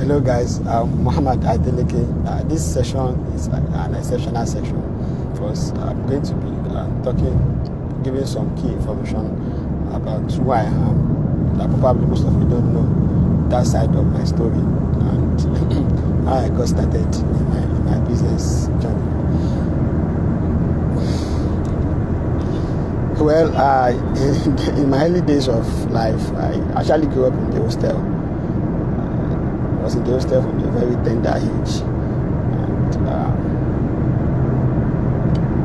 Hello guys, I'm Muhammad Adeleke. This session is an exceptional section because I'm going to be giving some key information about who I am that probably most of you don't know that side of my story and how I got started in my business journey. Well, in my early days of life, I actually grew up in the hostel. I was in the hostel from a very tender age,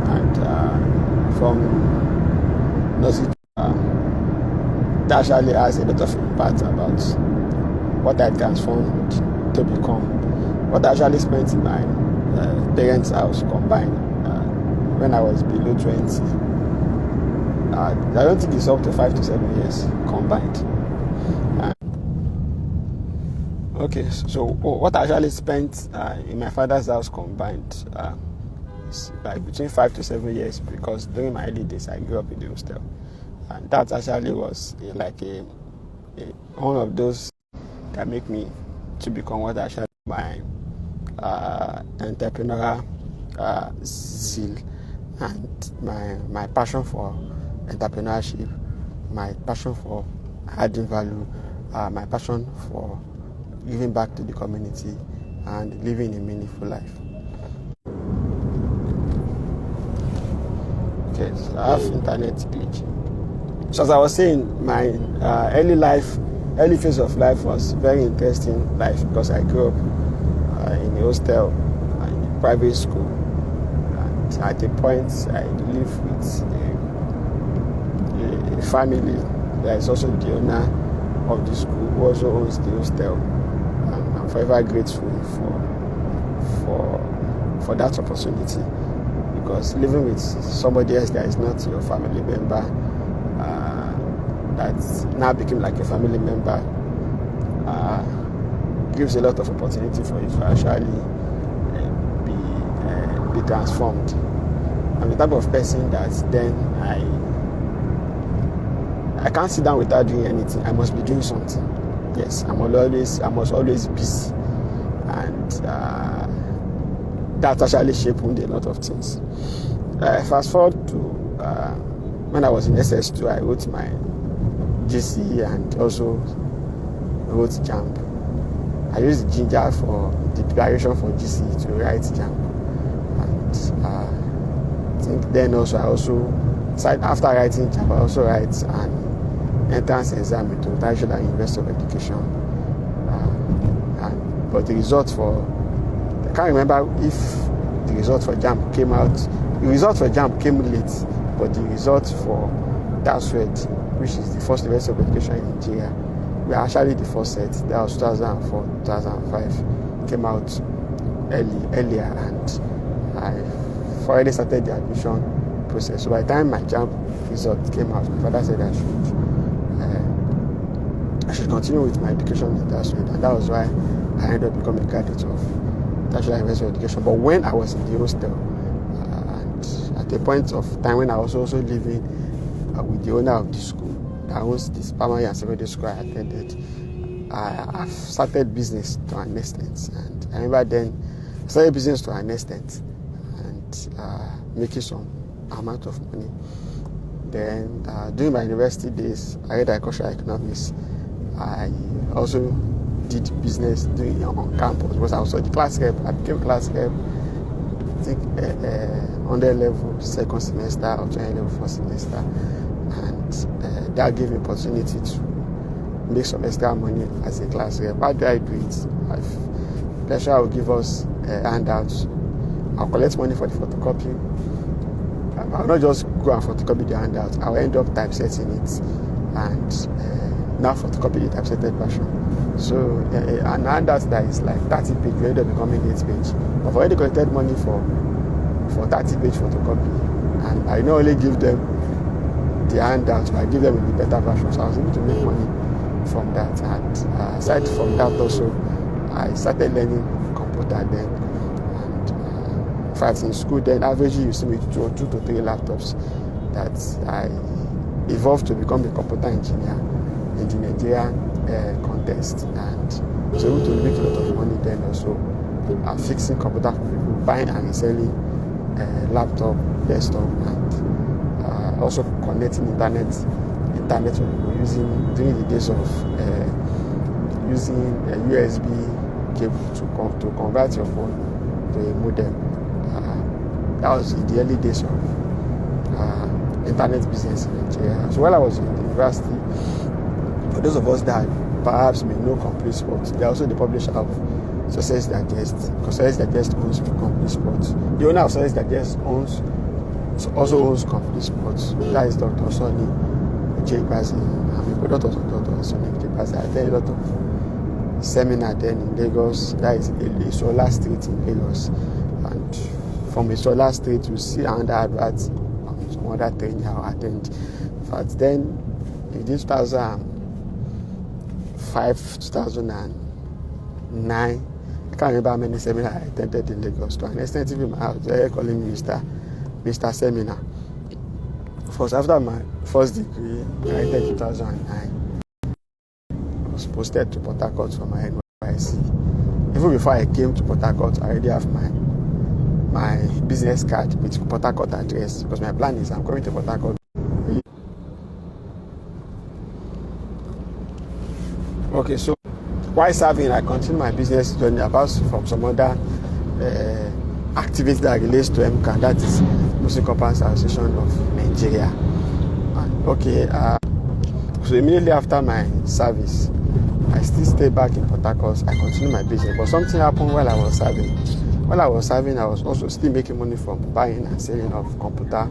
and from nursery, that actually has a lot of impact about what I transformed to become. What I actually spent in my parents' house combined when I was below 20. I don't think it's up to 5 to 7 years combined. Okay, so what I actually spent in my father's house combined is like between 5 to 7 years, because during my early days I grew up in the hostel, and that actually was one of those that make me to become what I actually my entrepreneurial zeal and my passion for entrepreneurship, my passion for adding value, my passion for giving back to the community and living a meaningful life. Okay, so I have internet glitch. So as I was saying, my early phase of life was very interesting life because I grew up in a hostel, in a private school, and at a point I lived with a family that is also the owner of the school, who also owns the hostel. And I'm forever grateful for that opportunity, because living with somebody else that is not your family member, that now became like a family member, gives a lot of opportunity for you to actually be transformed. I'm the type of person that then I can't sit down without doing anything. I must be doing something. Yes, I must always be busy, and that actually shaped a lot of things. Fast forward to when I was in SS2, I wrote my GC and also wrote JAMB. I used Ginger for the preparation for GC to write JAMB, and I think then also after writing JAMB, I also write an entrance exam into National University of Education, but the result I can't remember if the result for JAMB came out. The result for JAMB came late, but the result for TASWED, which is the first University of Education in Nigeria, were actually the first set. That was 2004, 2005, came out earlier, and I already started the admission process. So by the time my JAMB result came out, my father said I should continue with my education in TASWED, and that was why I ended up becoming a graduate of National University of Education. But when I was in the hostel, and at a point of time when I was also living with the owner of the school that owns this primary and secondary school I attended, I've started business to an extent, and I remember then I started business to an extent and making some amount of money. Then during my university days, I read agricultural economics. I also did business on campus because I was the class rep. I became class rep, I think, on the level second semester or 20 level first semester, and that gave me opportunity to make some extra money as a class rep. How do I do it? Pleasure will give us handouts. I'll collect money for the photocopy. I'll not just go and photocopy the handout. I'll end up typesetting it and now photocopy the typesetted version. So an handout that is like 30 page will end up becoming 8 page. But I've already collected money for 30 page photocopy, and I not only give them the handout, but I give them the better version. So I was able to make money from that. And aside from that also, I started learning computer then. And in fact, in school then, averagely you see me 2 to 3 laptops that I evolved to become a computer engineer in the Nigerian contest, and was able to make a lot of money then also, fixing computer for people, buying and reselling laptop, desktop, and also connecting internet for people using during the days of using a USB cable to convert your phone to a modem. That was in the early days of internet business in Nigeria. So while I was in the university, for those of us that perhaps may know Complete Sports, they are also the publisher of Success Digest, because Success Digest owns Complete Sports. The owner of Success Digest also owns Complete Sports. That is Dr. Sonny J-Bazi. I'm a product of Dr. Sonny J-Bazi. I attended a lot of seminar then in Lagos. That is a Solar Street in Lagos. And from a Solar Street, you see another advert on some other training I attend. But then in 2005, 2009, I can't remember how many seminars I attended in Lagos. To an extent, even my house, they were calling me Mr. Seminar. First, after my first degree, I entered 2009. I was posted to Port Harcourt for my NYSC. Even before I came to Port Harcourt, I already have my business card with Port Harcourt address, because my plan is I'm coming to Port Harcourt. Okay, so while serving, I continue my business journey apart from some other activities that relates to MCAN, that is Muslim Companies Association of Nigeria. So immediately after my service, I still stay back in Port Harcourt. I continue my business, but something happened while I was serving. While I was serving, I was also still making money from buying and selling of computer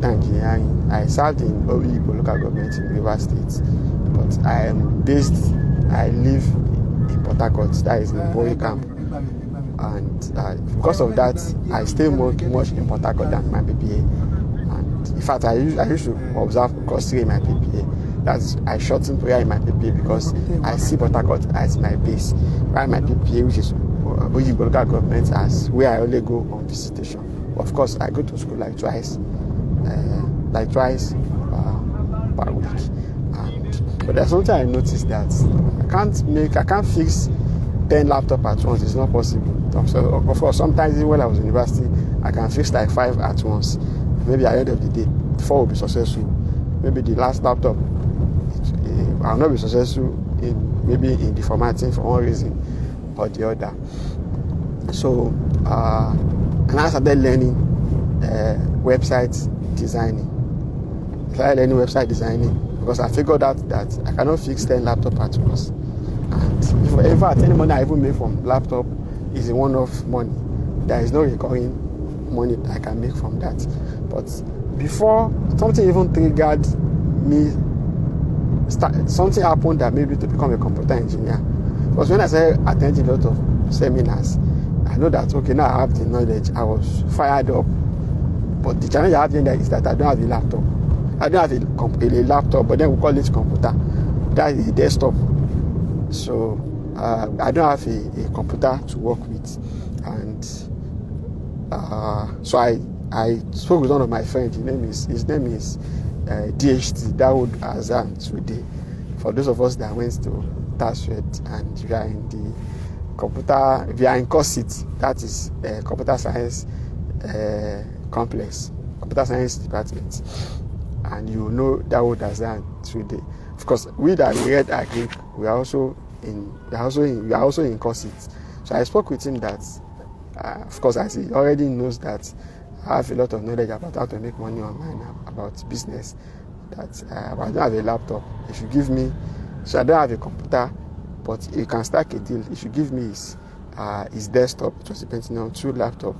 engineering. I served in Oyibo local government in Rivers State, but I live in Port Harcourt, that is in Boy Camp. And because of that, I stay much in Port Harcourt than my PPA. And in fact, I used to observe course 3 in my PPA. That's I shorten prayer in my PPA because I see Port Harcourt as my base, while my PPA, which is Oyibo local government, as where I only go on visitation. Of course, I go to school like twice per week. But there's something I noticed that I can't fix 10 laptops at once. It's not possible. So of course, sometimes even when I was in university, I can fix like 5 at once. Maybe at the end of the day, 4 will be successful. Maybe the last laptop, I'll not be successful in the formatting for one reason or the other. So and I started learning website designing. Because I figured out that I cannot fix 10 laptops at once. And in fact, any money I even make from laptop is a one-off money. There is no recurring money I can make from that. But before something even triggered me, something happened that made me to become a computer engineer. Because when I started attending a lot of seminars, I know that okay, now I have the knowledge. I was fired up. But the challenge I have there is that I don't have a laptop. I don't have a laptop, but then we call it computer. That is a desktop. So I don't have a computer to work with, and so I spoke with one of my friends. His name is DHT, Dawood Azan today. For those of us that went to TASFED and we are in course it, that is computer science complex, computer science department. And you know Dawood Azan today. Of course, we that read agri, we are also in course it. So I spoke with him that, of course, as he already knows that I have a lot of knowledge about how to make money online, about business. That I don't have a laptop. If you give me, so I don't have a computer, but you can start a deal. If you give me his desktop, it was depending on 2 laptops.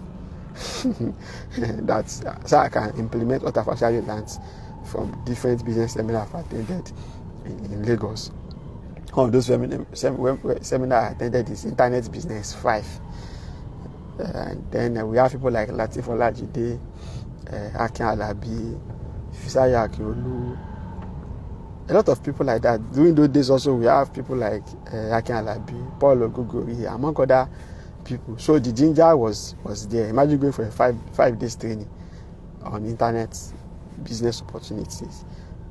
That's so I can implement what I've actually learned from different business seminars I've attended in Lagos. One of those seminars I attended is Internet Business 5. And then we have people like Latif Olajide, Akin Alabi, Fisaya Akiolu, a lot of people like that. During those days also we have people like Akin Alabi, Paul Ogugori, among other people. So the ginger was there. Imagine going for a five days training on internet business opportunities.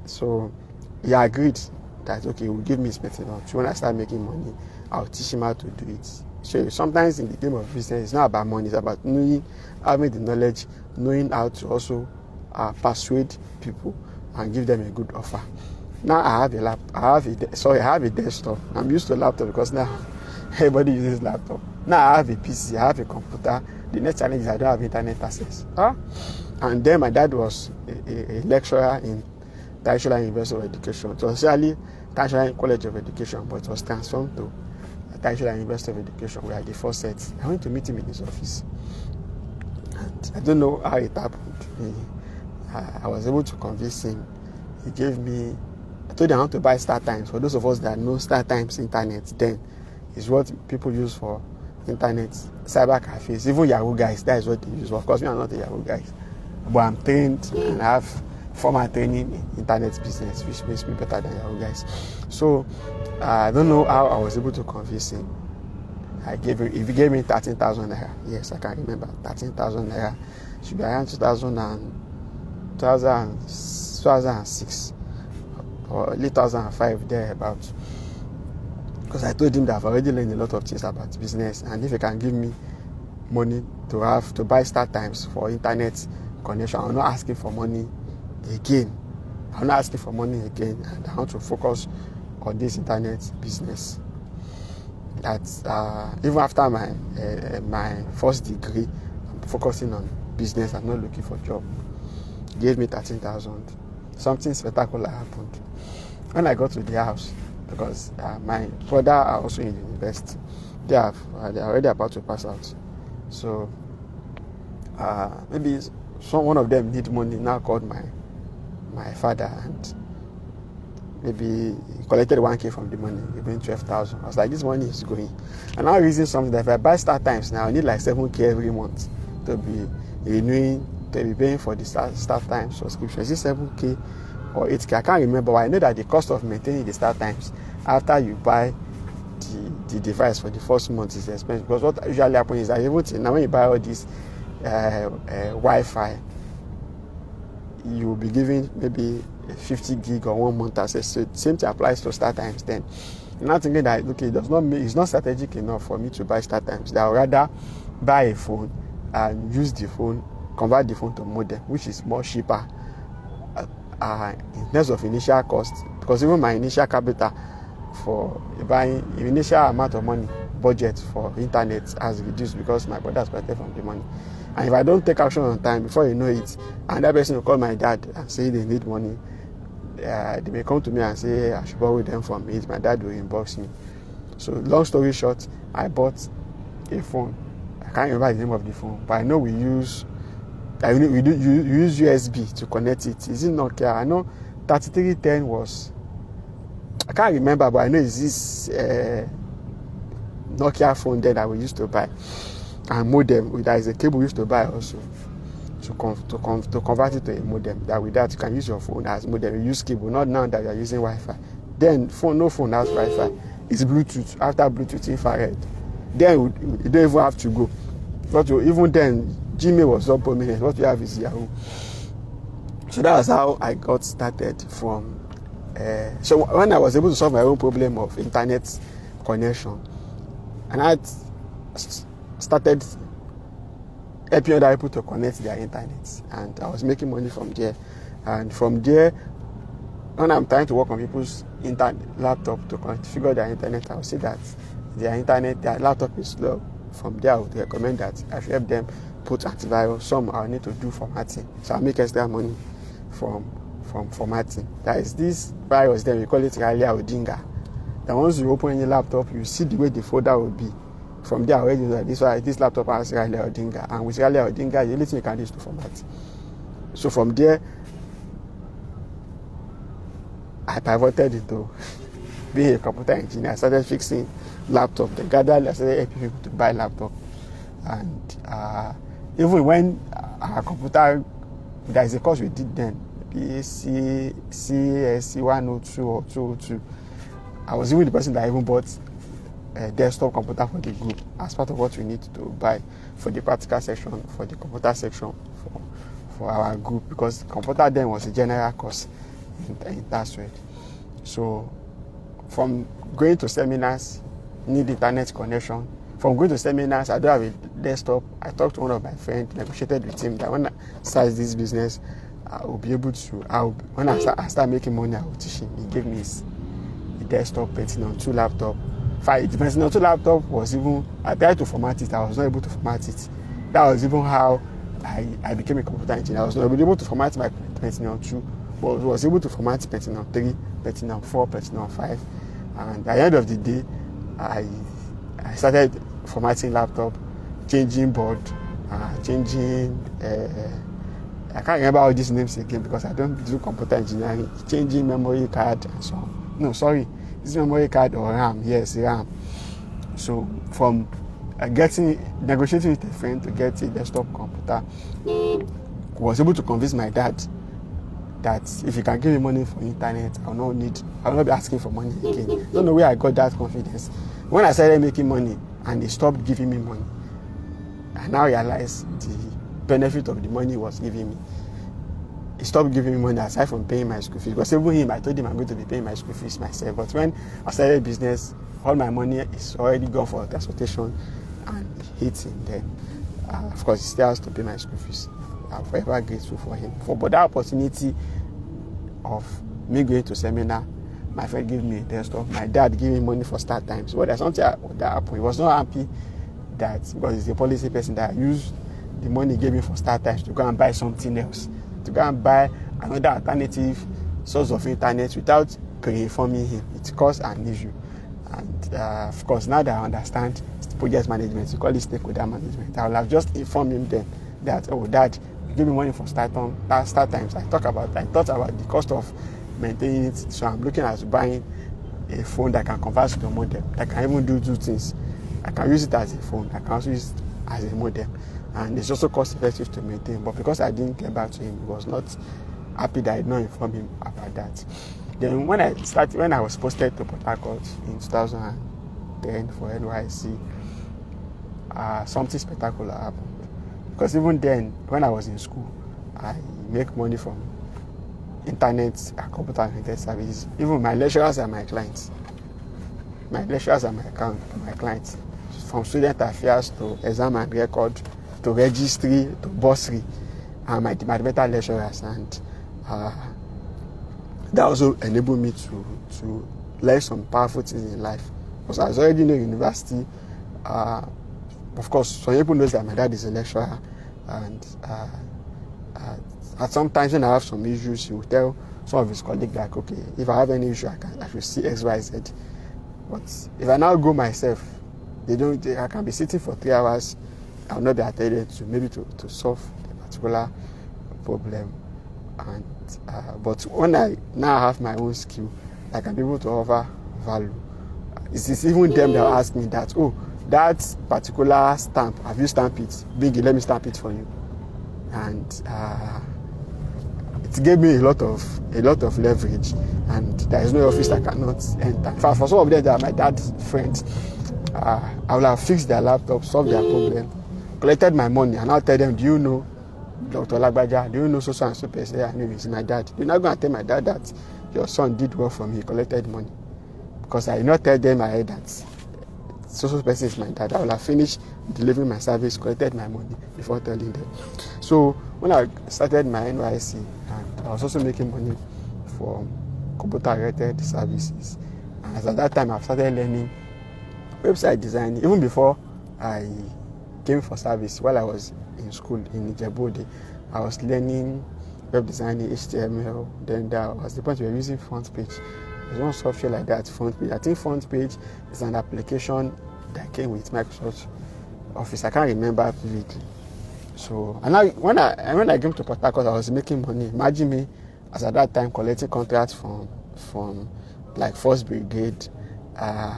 So he agreed that, okay, will give me his methodology. When I start making money, I'll teach him how to do it. So sometimes in the game of business, it's not about money, it's about knowing, having the knowledge, knowing how to also persuade people and give them a good offer. Now I have a desktop. I'm used to a laptop because now everybody uses laptop. Now I have a PC, I have a computer. The next challenge is I don't have internet access. And then my dad was a lecturer in National University of Education. It was actually National College of Education, but it was transformed to National University of Education, where the first set. I went to meet him in his office. And I don't know how it happened. I was able to convince him. He gave me, I told him I want to buy StarTimes. For those of us that know StarTimes internet, then is what people use for internet, cyber cafes, even Yahoo guys, that is what they use. Of course, me, I'm not a Yahoo guy, but I'm trained and I have formal training in internet business, which makes me better than Yahoo guys. So I don't know how I was able to convince him. If he gave me 13,000 naira, yes, I can remember 13,000 naira. Should be around 2006 or late 2005, thereabouts. Because I told him that I've already learned a lot of things about business, and if he can give me money to buy StarTimes for internet connection, I'm not asking for money again. And I want to focus on this internet business. That's even after my first degree, I'm focusing on business. I'm not looking for a job. He gave me 13,000. Something spectacular happened when I got to the house, because my brother are also in university. They are already about to pass out. So maybe one of them need money. Now called my father, and maybe he collected 1K from the money, giving 12,000. I was like, this money is going. And now reason something that if I buy StarTimes now, I need like 7K every month to be renewing, to be paying for the StarTimes subscription. Is it 7K or 8K? I can't remember, but I know that the cost of maintaining the StarTimes after you buy the device for the first month is expensive. Because what usually happens is that even now when you buy all this Wi-Fi, you will be given maybe 50 gig or 1 month access. So the same thing applies to StarTimes then. I'm not thinking that, okay, it's not strategic enough for me to buy StarTimes. I would rather buy a phone and use the phone, convert the phone to modem, which is more cheaper in terms of initial cost. Because even my initial capital for buying, initial amount of money budget for internet has reduced because my brother has collected from the money. And if I don't take action on time, before you know it, another person will call my dad and say they need money. They may come to me and say I should borrow them from me. My dad will inbox me. So long story short, I bought a phone. I can't remember the name of the phone, but I know we use USB to connect it. Is it Nokia? I know 3310 was, I can't remember, but I know it's this Nokia phone there that we used to buy. And modem, there is a cable we used to buy also to convert it to a modem. That with that you can use your phone as modem. You use cable, not now that you are using Wi-Fi. Then no phone has Wi-Fi. It's Bluetooth. After Bluetooth, infrared. Then you don't even have to go. But even then, Gmail was not prominent. What you have is Yahoo. So that was how I got started from. So when I was able to solve my own problem of internet connection, and I started helping other people to connect their internet, and I was making money from there. And from there, when I'm trying to work on people's laptop to configure their internet, I will see that their laptop is slow. From there, I would recommend that I should help them put antivirus. Some I need to do formatting, so I make extra money from formatting. There is this virus, then we call it Riley Odinga. That once you open any laptop, you see the way the folder will be. From there, I already know that this laptop has Riley Odinga, and with Riley Odinga, the only thing you can do is to format. So from there, I pivoted into being a computer engineer. I started fixing laptop. I started helping people to buy laptop. And even when our computer, there is a course we did then, CSC 102 or 202. I was even the person that even bought a desktop computer for the group as part of what we need to buy for the practical section, for the computer section for our group, because computer then was a general course in that way. So from going to seminars, need internet connection. From going to seminars, I don't have a desktop. I talked to one of my friends, negotiated with him that when I start this business, I will be able to. When I start making money, I will teach him. He gave me his desktop, Pentium 2 laptop. The Pentium 2 laptop was even. I tried to format it. I was not able to format it. That was even how I became a computer engineer. I was not able to format my Pentium 2, but I was able to format Pentium 3, Pentium 4, Pentium 5. And at the end of the day, I started formatting laptop, changing board, changing. I can't remember all these names again because I don't do computer engineering. Changing memory card and so on. No, sorry, this memory card or RAM. Yes, RAM. So from negotiating with a friend to get a desktop computer, was able to convince my dad that if he can give me money for internet, I will not be asking for money again. I don't know where I got that confidence. When I started making money and he stopped giving me money, I now realized the benefit of the money he was giving me. He stopped giving me money aside from paying my school fees. Because even him, I told him I'm going to be paying my school fees myself. But when I started business, all my money is already gone for transportation and eating. Then, of course, he still has to pay my school fees. I'm forever grateful for him. But that opportunity of me going to seminar, my friend gave me a desktop. My dad gave me money for start times. But there's something that happened. He was not happy that because he's a policy person that I used the money he gave me for start times to go and buy something else, to go and buy another alternative source of internet without pre-informing him. It caused an issue. And of course, now that I understand project management, you call it stakeholder management, I will have just informed him then that, oh, Dad, you give me money for start times. I thought about the cost of maintaining it. So I'm looking at buying a phone that can convert to a modem, that can even do two things. I can use it as a phone. I can also use it as a modem. And it's also cost effective to maintain. But because I didn't get back to him, he was not happy that I did not inform him about that. Then when I was posted to Port Harcourt in 2010 for NYC, something spectacular happened. Because even then, when I was in school, I make money from internet and computer-related services. Even my lecturers are my clients. My lecturers are my clients. From student affairs to exam and record, to registry, to bursary, and my departmental lecturers. And that also enabled me to learn some powerful things in life. Because I was already in the university. Of course, some people know that my dad is a lecturer. And at some times when I have some issues, he will tell some of his colleagues like, okay, if I have any issue, I should see X, Y, Z. But if I now go myself, I can be sitting for 3 hours. I will not be attended to, maybe to solve a particular problem. And but when I now have my own skill, I can be able to offer value. It's even them that ask me that, oh, that particular stamp, have you stamped it? Biggie, let me stamp it for you. And it gave me a lot of leverage. And there is no office that cannot enter. In fact, for some of them that are my dad's friends, I will have fixed their laptop, solved their problem, collected my money, and I'll tell them, do you know Dr. Lagbaja? Do you know so and so person? I know it's my dad. You're not going to tell my dad that your son did well for me, he collected money. Because I did not tell them ahead that so person is my dad. I will have finished delivering my service, collected my money before telling them. So when I started my NYC, and I was also making money from computer-related services. And at that time, I started learning website design. Even before I came for service, while I was in school in Ijebu, I was learning web designing, HTML. Then there was the point we were using front page. There's one software like that, front page. I think front page is an application that came with Microsoft Office. I can't remember vividly. So, and when I came to Port Harcourt, I was making money. Imagine me, as at that time, collecting contracts from like First Brigade,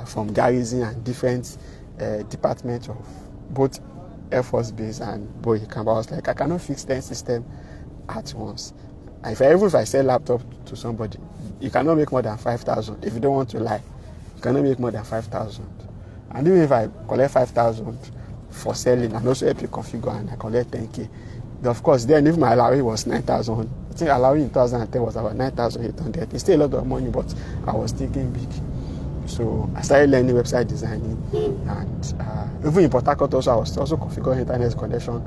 from Garrison and different departments of both Air Force Base and Boyikamba. I was like, I cannot fix 10 systems at once. And even if I sell laptop to somebody, you cannot make more than 5,000. If you don't want to lie, you cannot make more than 5,000. And even if I collect 5,000 for selling and also help you configure and I collect 10K, of course, then if my allowance was 9,000, I think allowing in 2010 was about 9,800. It's still a lot of money, but I was thinking big. So I started learning website designing, and even in Port Harcourt also, I was also configuring internet connection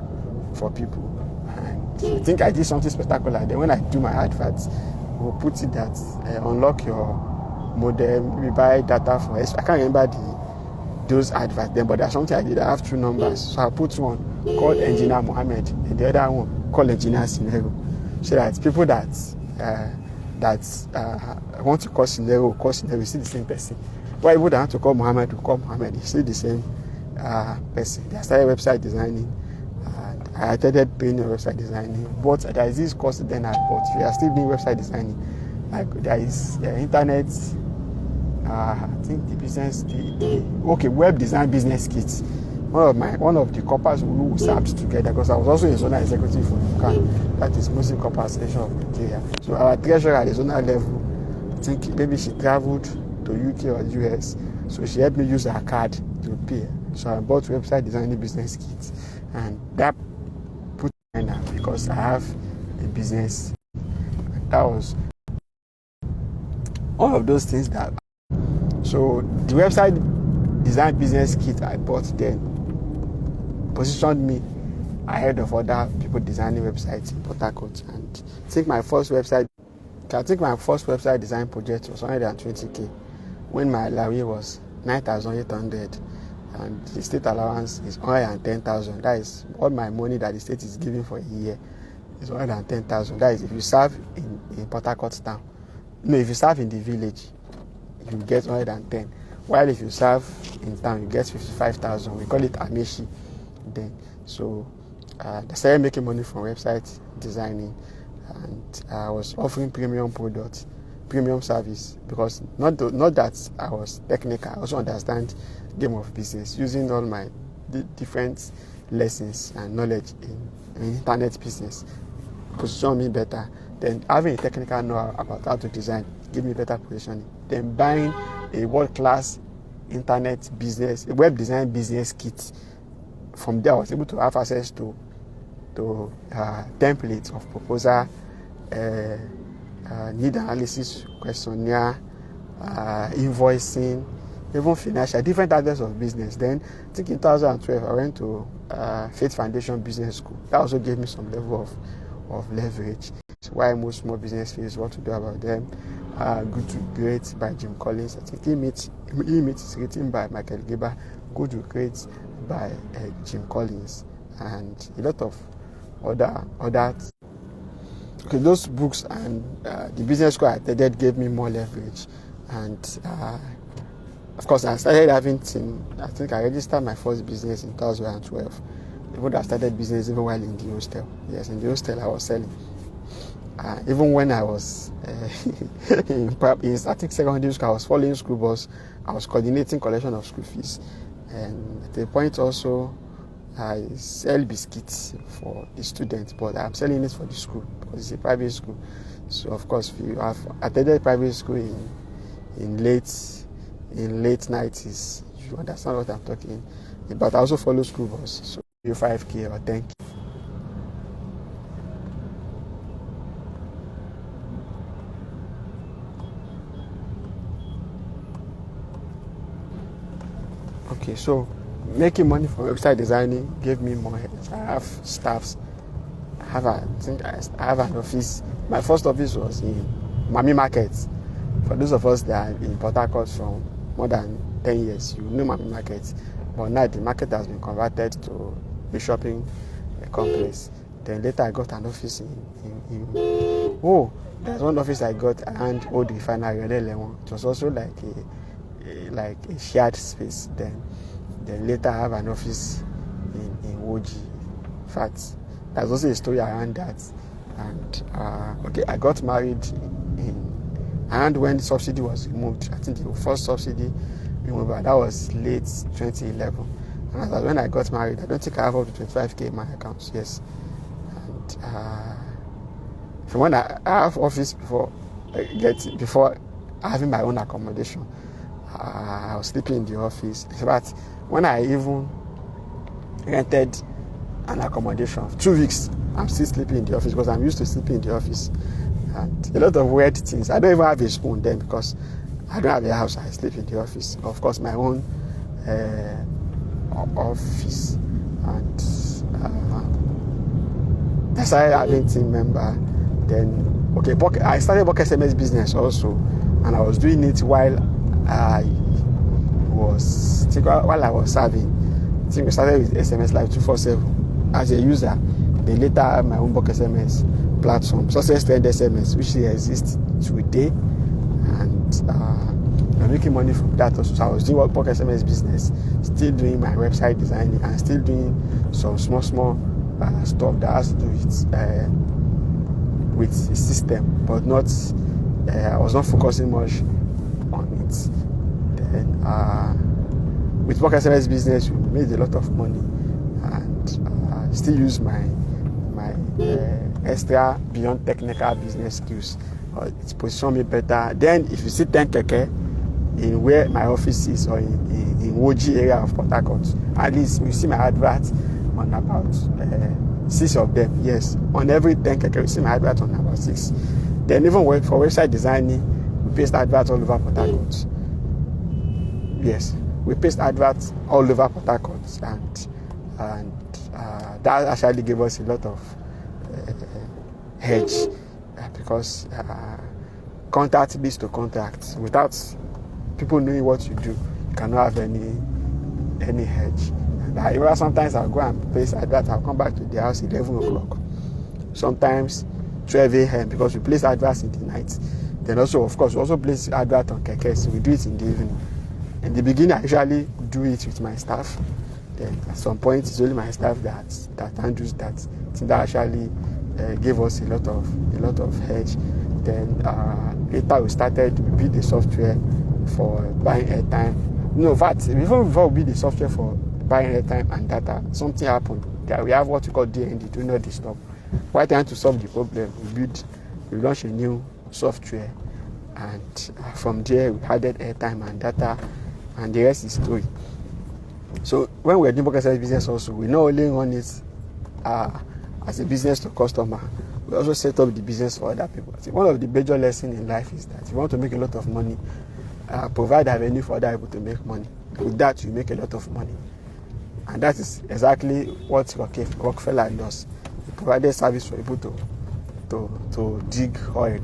for people. And I think I did something spectacular. Then when I do my adverts, we'll put it that unlock your modem, we buy data for us. I can't remember those adverts then, but there's something I did. I have 2 numbers, so I put one called Engineer Mohammed and the other one called Engineer Sinero, so that people that want to call Sinero, see the same person. Why people that want to call Mohammed will call Mohammed, you see the same person. They started website designing, and I attended paying website designing. But there is this course then I bought. We are still doing website designing. Like there is internet. I think the business, web design business kits. One of the corpers who served together, because I was also a zonal executive for UCAN, that is Muslim Corporation of Nigeria. So our treasurer at the zonal level, I think maybe she traveled to UK or US, so she helped me use her card to pay. So I bought website designing business kits, and that put me now because I have a business. And that was all of those things that. So the website design business kit I bought then positioned me ahead of other people designing websites in Port Harcourt. And I think my first website design project was 120k when my allowance was 9,800, and the state allowance is 110,000. That is all my money that the state is giving for a year is 110,000. That is if you serve in Port Harcourt town. No, if you serve in the village, you get 110. While if you serve in town, you get 55,000. We call it Ameshi then. So they started making money from website designing, and I was offering premium products, premium service, because not that I was technical, I also understand game of business, using all my different lessons and knowledge in internet business position me better. Then having a technical know about how to design give me better positioning. Then buying a world-class internet business, a web design business kit. From there, I was able to have access to templates of proposal, need analysis questionnaire, invoicing, even financial, different aspects of business. Then, I think in 2012, I went to Faith Foundation Business School. That also gave me some level of leverage. So why most small business fields, what to do about them. Good to Great by Jim Collins. I think E-Meet is written by Michael Geber. Good to Great by Jim Collins, and a lot of other. Okay, those books and the business school I attended gave me more leverage, and of course I started having I think I registered my first business in 2012. Even I started business even while in the hostel. Yes, in the hostel I was selling. Even when I was in starting secondary school, I was following school bus. I was coordinating collection of school fees, and at the point also I sell biscuits for the students, but I'm selling it for the school because it's a private school. So of course, if you have attended private school in late 90s, you understand what I'm talking about. But I also follow school bus, so 5k or 10k. Okay, so making money from website designing gave me more heads. I have staffs. I have an office. My first office was in Mami Market. For those of us that are in Port Harcourt for more than 10 years, you know Mami Market. But now the market has been converted to a shopping complex. Then later I got an office there's one office I got around Old Refinery. It was also like a shared space. Then later I have an office in Woji. In fact, there's also a story around that. And I got married around when the subsidy was removed. I think the first subsidy removed, that was late 2011. And that's when I got married. I don't think I have up to 25k in my accounts. Yes. And from when I have office before having my own accommodation, I was sleeping in the office. In fact, when I even rented an accommodation of 2 weeks, I'm still sleeping in the office because I'm used to sleeping in the office. And a lot of weird things. I don't even have a spoon then because I don't have a house. I sleep in the office. Of course, my own office, and that's why I having team member. Then I started work SMS business also, and I was doing it while I was serving. I think we started with SMS Live 247 as a user. Then later I have my own work SMS platform, Success Trend SMS, which still exists today, and I'm making money from that also. So I was doing work SMS business, still doing my website designing, and still doing some small stuff that has to do with the system, but not. I was not focusing much on it. Then with work SMS business, we made a lot of money, and still use my extra beyond technical business skills. It's positioned me better. Then if you see 10 keke in where my office is, or in Woji area of Port Harcourt, at least you see my advert on about 6 of them. Yes, on every 10 keke you see my advert on about 6. Then even for website designing, we paste adverts all over Port Harcourt. Yes, we paste adverts all over Port Harcourt, and that actually gave us a lot of hedge, because contact leads to contact. Without people knowing what you do, you cannot have any hedge. And sometimes I'll go and place adverts. I'll come back to the house 11 o'clock. Sometimes 12 a.m. because we place adverts in the night. Then also, of course, we also place adverts on kekes. So we do it in the evening. In the beginning, I usually do it with my staff. Then at some point, it's only my staff that handles that. I think that actually gave us a lot of hedge. Then later we built the software for buying airtime. No, in fact, even before we built the software for buying airtime and data, something happened. That we have what we call DND, do not disturb. While trying to solve the problem, we launched a new software, and from there we added airtime and data, and the rest is story. So when we're doing pocket service business also, we not only run it as a business to customer, we also set up the business for other people. See, one of the major lessons in life is that if you want to make a lot of money, provide avenue for other people to make money. With that, you make a lot of money. And that is exactly what Rockefeller does. He provided service for people to dig oil,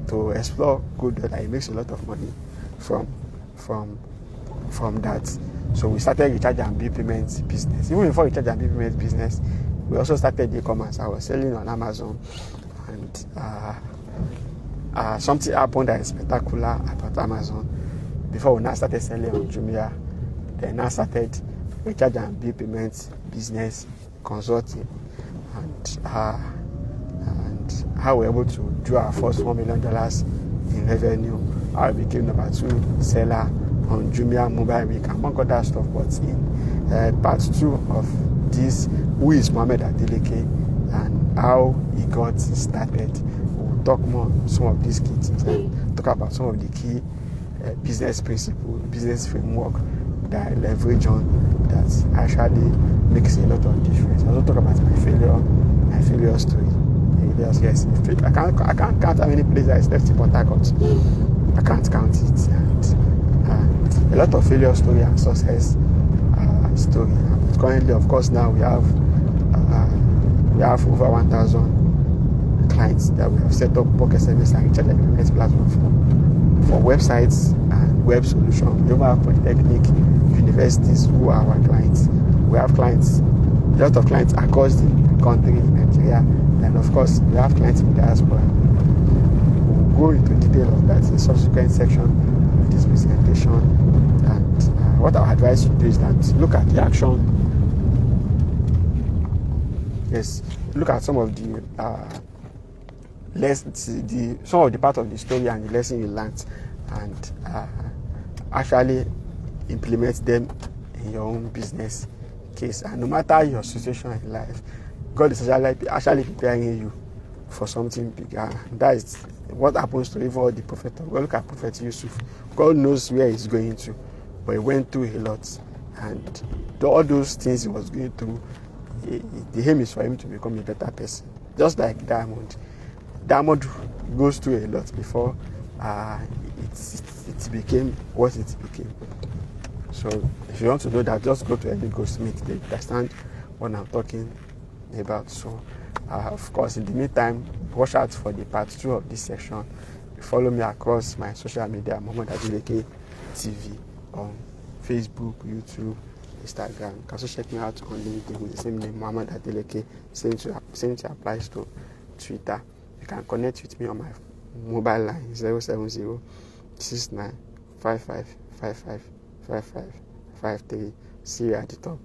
to explore good oil, and he makes a lot of money from that. So we started recharge and bill payments business. Even before recharge and bill payments business, we also started e-commerce. I was selling on Amazon, and something happened that is spectacular about Amazon. Before we now started selling on Jumia, then now started recharge and bill payments business consulting, and how we're able to do our first $4 million in revenue. I became number 2 seller on Jumia Mobile Week, among other stuff. But in part 2 of this, who is Mohammed Adeleke and how he got started, we'll talk more on some of these key things and talk about some of the key business principles, business framework that I leverage on that actually makes a lot of difference. I also talk about my failure story. Yes, I can't count how many places I stepped in Port Harcourt. I can't count it. And a lot of failure story and success story. But currently, of course, now we have over 1,000 clients that we have set up pocket service and recharge and payments platform for websites and web solutions. We have polytechnic universities who are our clients. We have clients, a lot of clients across the country in Nigeria, and of course we have clients in diaspora. We'll go into detail of that in the subsequent section of this presentation. And what I advise you to do is that look at the action. Yes, look at some of the some of the part of the story and the lesson you learned, and actually implement them in your own business case. And no matter your situation in life, God is actually preparing you for something bigger. That is what happens to even all the prophets. Go look at Prophet Yusuf. God knows where he's going to, but he went through a lot, and all those things he was going through, the aim is for him to become a better person. Just like Diamond goes through a lot before it became what it became. So if you want to know that, just go to any goldsmith. They understand what I'm talking about. So of course, in the meantime, watch out for the part 2 of this section. You follow me across my social media, Muhammad Adeleke TV, on Facebook, YouTube, Instagram. You can also check me out on LinkedIn with the same name, Muhammad Adeleke. Same thing applies to Twitter. You can connect with me on my mobile line 070 69 55 55 55 53. See you at the top.